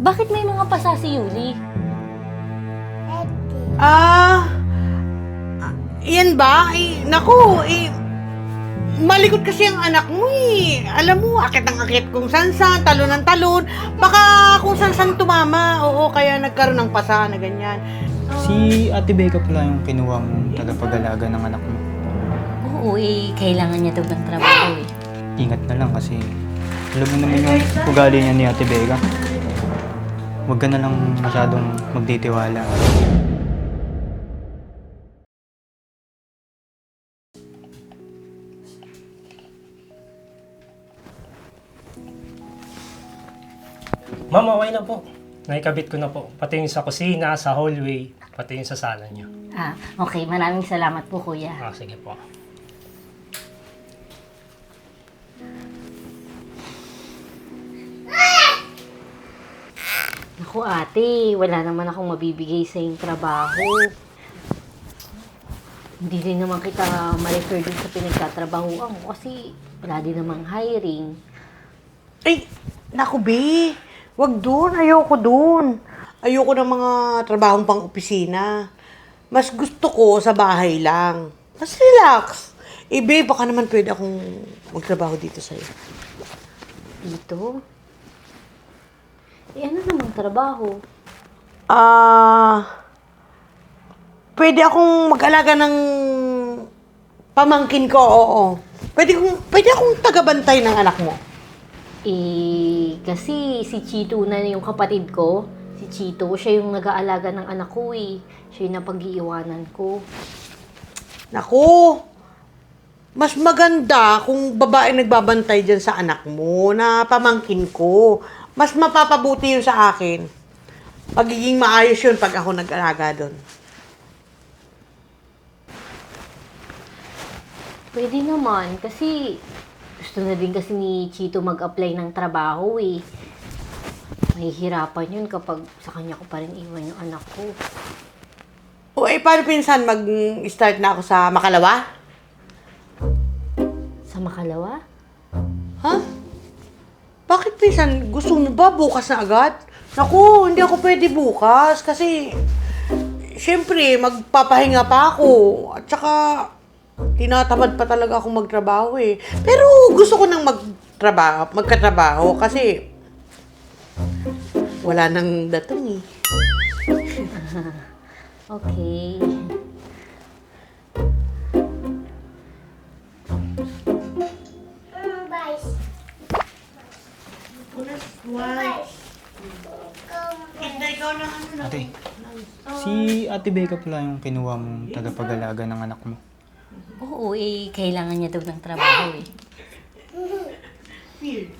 Bakit may mga pasa si Yuli? Ah, yan ba? Naku, malikot kasi ang anak mo eh. Alam mo, akit ang akit kung san-san, talon ng talon. Baka kung san-san tumama. Oo, kaya nagkaroon ng pasa na ganyan. Si Ate Becca pala yung kinuha mong tagapag-alaga ng anak mo. Oo kailangan niya daw ng trabaho eh. Ingat na lang kasi alam mo naman yung ugali niya ni Ate Becca. Huwag ka na lang masyadong magtitiwala. Ma'am, okay na po. Naikabit ko na po. Pati yung sa kusina, sa hallway, pati yung sa sala niyo. Okay. Maraming salamat po, kuya. Sige po. Naku, ate. Wala naman akong mabibigay sa yung trabaho. Hindi rin naman kita ma-refer dun sa pinagtatrabahoan ko kasi wala din namang hiring. Ay, naku, be. Wag doon. Ayoko doon. Ayoko ng mga trabahong pang opisina. Mas gusto ko sa bahay lang. Mas relax. Be, baka naman pwede akong magtrabaho dito sa'yo. Dito? Ano namang trabaho? Pwede akong mag-alaga ng pamangkin ko, oo. Pwede akong tagabantay ng anak mo. Kasi si Chito na yung kapatid ko. Si Chito, siya yung nag-aalaga ng anak ko eh. Siya yung napag-iiwanan ko. Naku, mas maganda kung babae nagbabantay dyan sa anak mo na pamangkin ko. Mas mapapabuti yun sa akin. Pagiging maayos yun pag ako nag-alaga doon. Pwede naman, kasi gusto na din kasi ni Chito mag-apply ng trabaho eh. Mahihirapan yun kapag sa kanya ko pa rin iwan yung anak ko. O paano pinsan mag-start na ako sa Makalawa? Sa Makalawa? Ha? Bakit pinsan? Gusto mo ba bukas na agad? Naku, hindi ako pwede bukas kasi syempre magpapahinga pa ako. At saka tinatamad pa talaga akong magtrabaho eh. Pero gusto ko nang magkatrabaho kasi wala nang datong eh. Okay. Ate, si Ate Becca pala yung kinuha mong tagapag-alaga ng anak mo. Oo kailangan niya daw ng trabaho eh.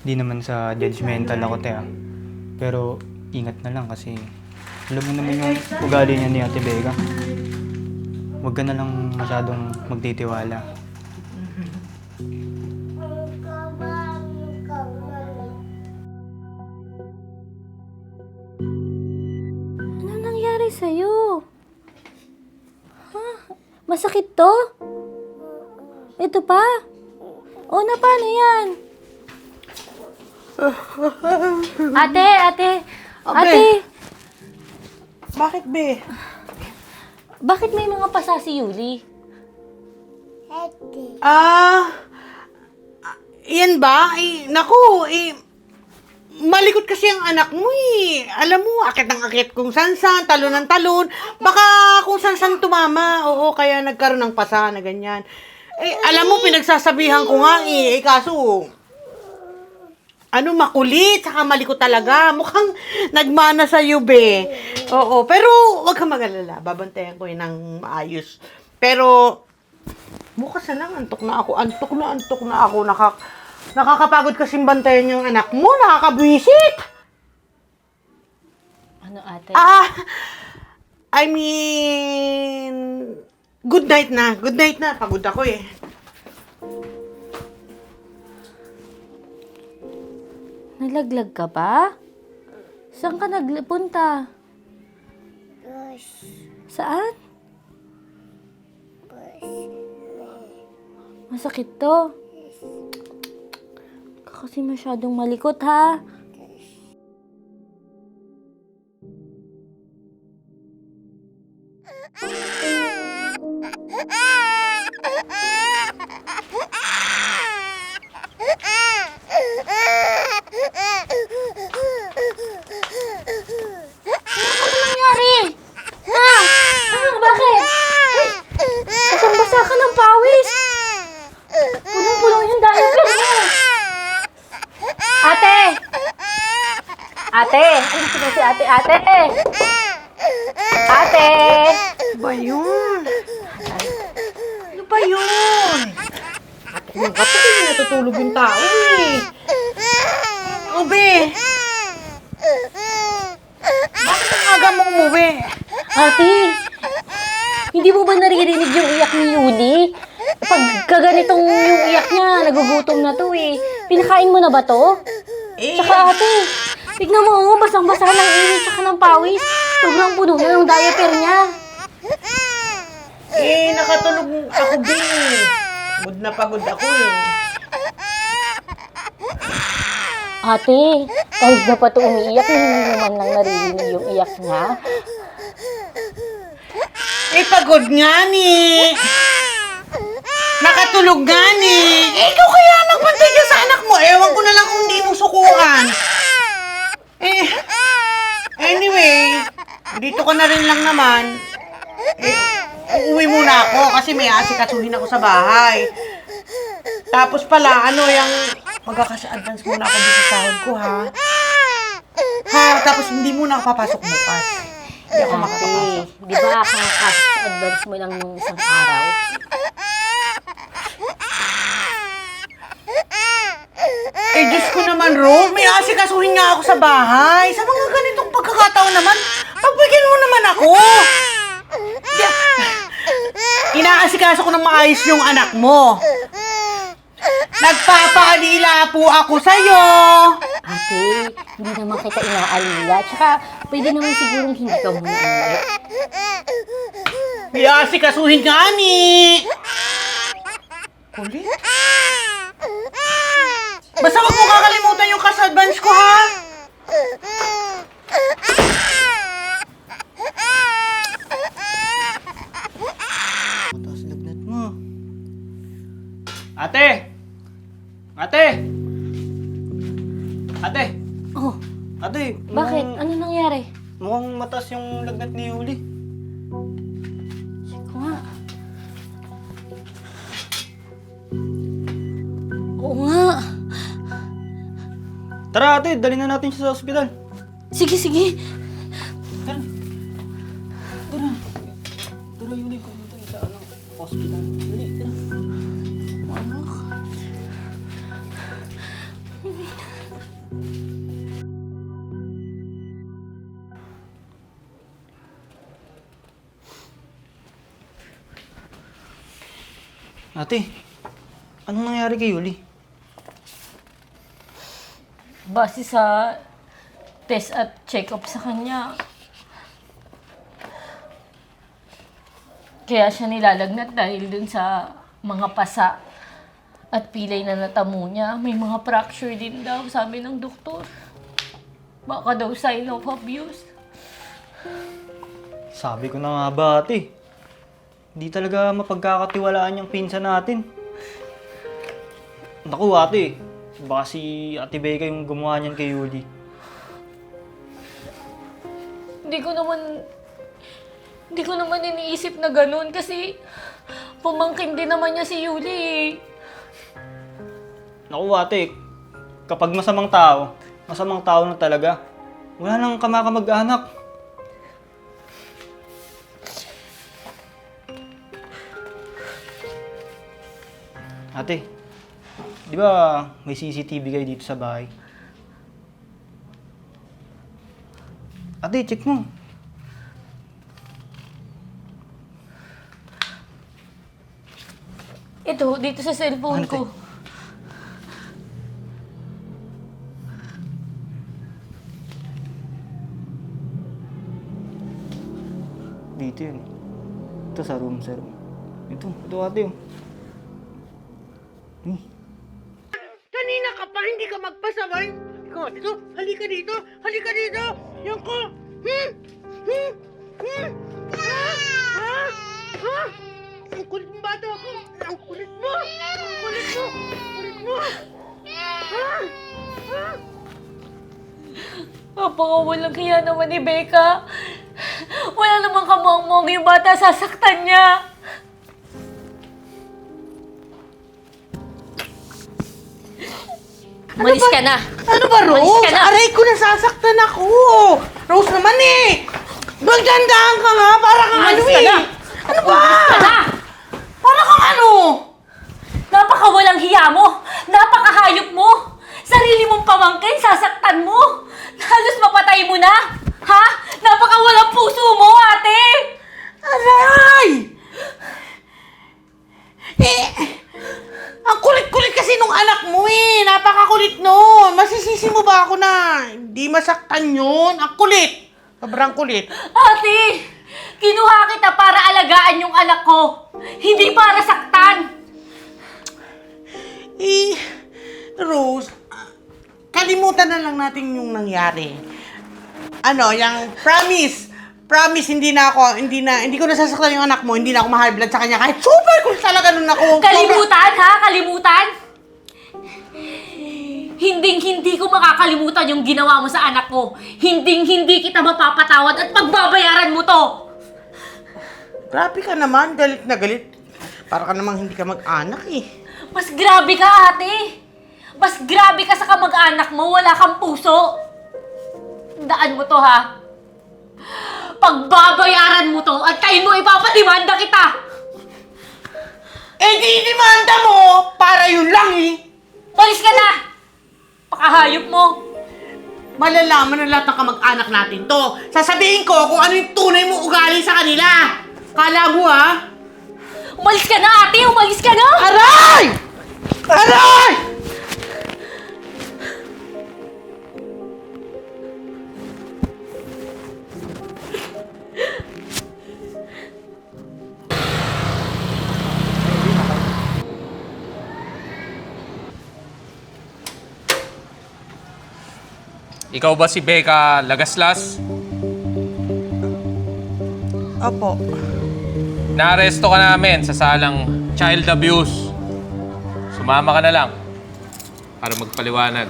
Hindi naman sa judgmental ako, te ah. Pero ingat na lang kasi alam mo naman yung ugali niya ni Ate Becca. Huwag ka na lang masyadong magtitiwala. Ano nangyari sa'yo? Ha? Masakit to? Ito pa? O, na paano yan? Ate! Ate! Bakit be? Bakit may mga pasa si Yuli? Yan ba? Naku, malikot kasi ang anak mo eh. Alam mo, akit ang akit kung san-san, talon ng talon. Baka kung san-san tumama. Oo, kaya nagkaroon ng pasa na ganyan. Alam mo, pinagsasabihan ko nga kaso, makulit, saka malikot talaga. Mukhang nagmana sa'yo, be. Oo, pero huwag kang mag-alala. Babantayan ko yun ng maayos. Pero, bukas na lang, antok na ako. Nakakapagod kasing bantayan yung anak mo. Nakakabwisit. Ano ate? I mean, good night na. Good night na. Pagod ako eh. Nalaglag ka ba? Saan ka nagpunta? Saan? Masakit to. Kasi masyadong malikot ha. Ano nangyari? Ha? Bakit? Basang-basa ka ng pawis. Punong-puno yung diaper mo. Ate! Ate! Ano sila si ate? Ate! Ate! Ano ba yun? Ano ba yun? Yung kapatid, natutulog yung tao eh. Ube! Bakit ang aga mong umuwi? Ate! Hindi mo ba naririnig yung iyak ni Yuli? Pag kaganitong yung iyak niya, nagugutom na to eh. Pinakain mo na ba to? Eh, Tsaka ate, tignan mo, basang-basa ng init tsaka ng pawis. Sobrang puno na yung diaper niya. nakatulog ako din eh. Pagod na pagod ako eh. Ate, kahit na pa to umiiyak, hindi naman lang naririnig yung iyak niya. Pagod nga ni. Nakatulog nga ni. Ikaw kaya nagpantay ka sa anak mo. Ewan ko na lang kung hindi mo sukuan. Anyway, dito ka na rin lang naman. Uuwi muna ako kasi may asikasuhin ako sa bahay. Tapos pala, yung magkakasa-advance muna ako dito sa sahod ko, ha? Tapos hindi muna ako papasok bukas. Hindi ako Ate, makakapasok. di ba cash advance mo lang nung isang araw? Diyos ko naman, Rose. May asikasuhin nga ako sa bahay. Sa mga ganitong pagkakataon naman, pagbigyan mo naman ako. Inaasikaso ko ng maayos yung anak mo. Nagpapaalila po ako sa'yo. Ate, hindi naman kita inaalila. Tsaka, pwede naman sigurong hindi ka muna umuwi. May asikasuhin nga ni. Kulit? Basta wag mo kakalimutan yung cash advance ko, ha? Mataas lagnat mo. Ate! Ate! Ate! Oh, Ate! bakit? Ano nangyari? Mukhang mataas yung lagnat ni Yuli. Check ko nga. Oo nga. Tara ate, dali na natin siya sa ospital. Sige, sige. Tara. Tara. Tara Yuli, pumunta sa ospital. Dali, tara. Ate, anong nangyari kay Yuli? Base sa test at check-up sa kanya, kaya siya nilalagnat dahil dun sa mga pasa at pilay na natamo niya. May mga fracture din daw, sabi ng doktor. Baka daw sign of abuse. Sabi ko na nga ba ate, hindi talaga mapagkakatiwalaan yung pinsan natin. Naku ate, baka si Ate Becca yung gumawa niyan kay Yuli. Hindi ko naman iniisip na ganun kasi pumangkin din naman niya si Yuli eh. Naku ate, kapag masamang tao na talaga. Wala nang kamakamag-anak. Ate, di ba may CCTV kayo dito sa bahay? Ate, check mo. Ito, dito sa cellphone Ano, ko. Dito yun. Ito sa room. Ito ate oh. Kanina ka pa, hindi ka magpasabay. Ikaw, dito, halika dito. Yan ko. Napakawalang hiya naman ni Becca. Wala namang kamuang-muang yung bata, sasaktan niya. Umalis ka na. Ano ba, Umalis Rose? ka na. Aray ko, nasasaktan ako. Rose naman eh. Magdandahan ka nga, para kang ano Umalis ka eh. na. Ano ba? Umalis ka na. Para kang ano? Napakawalang hiya mo. Napakahayop mo. Sarili mong pamangkin, sasaktan mo. Halos mapatay mo na. Ha? Napakawalang puso mo, ate. Aray! Eh, ang kulit-kulit kasi nung anak mo eh. Napakakulit nun. Masisisi mo ba ako na hindi masaktan yun? Ang kulit. Sobrang kulit. Ate, kinuha kita para alagaan yung anak ko. Hindi para saktan. Eh, Rose, kalimutan na lang natin yung nangyari. Ano, yung promise, hindi ko nasasaktan yung anak mo, hindi na ako ma-high blood sa kanya, kahit super cool talaga nun ako. Kalimutan, ha? Kalimutan? Hinding-hindi ko makakalimutan yung ginawa mo sa anak ko. Hinding-hindi kita mapapatawad at pagbabayaran mo to. Grabe ka naman, galit na galit. Para ka namang hindi ka mag-anak eh. Mas grabe ka, ate. Mas grabe ka sa kamag-anak mo, wala kang puso. Daan mo to, ha? Pagbabayaran mo to at kayo mo ipapadimanda kita. Eh di demanda mo, para yun lang eh. Balis ka na! Pakahayop mo. Malalaman ng lahat ng kamag-anak natin to. Sasabihin ko kung ano yung tunay mo ugali sa kanila. Kala mo ha? Umalis ka na, ate! Umalis ka na! Aray! Aray! Ikaw ba si Becca Lagaslas? Opo. Naaresto ka namin sa salang child abuse. Sumama ka na lang para magpaliwanag.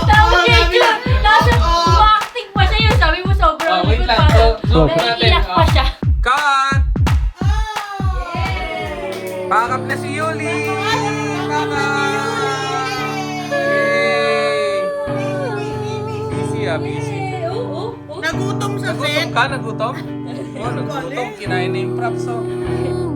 Tawag niya yun! Nasa acting pa siya yun. Sabi mo sobrang wait likod lang. pa. So, Naiiyak pa siya. Cut! Pakap na si Yuli! Busy busy. Oo. Nagutom sa set. Nagutom ka? Nagutom? Oo, nagutom. Kinain na yung props, oh.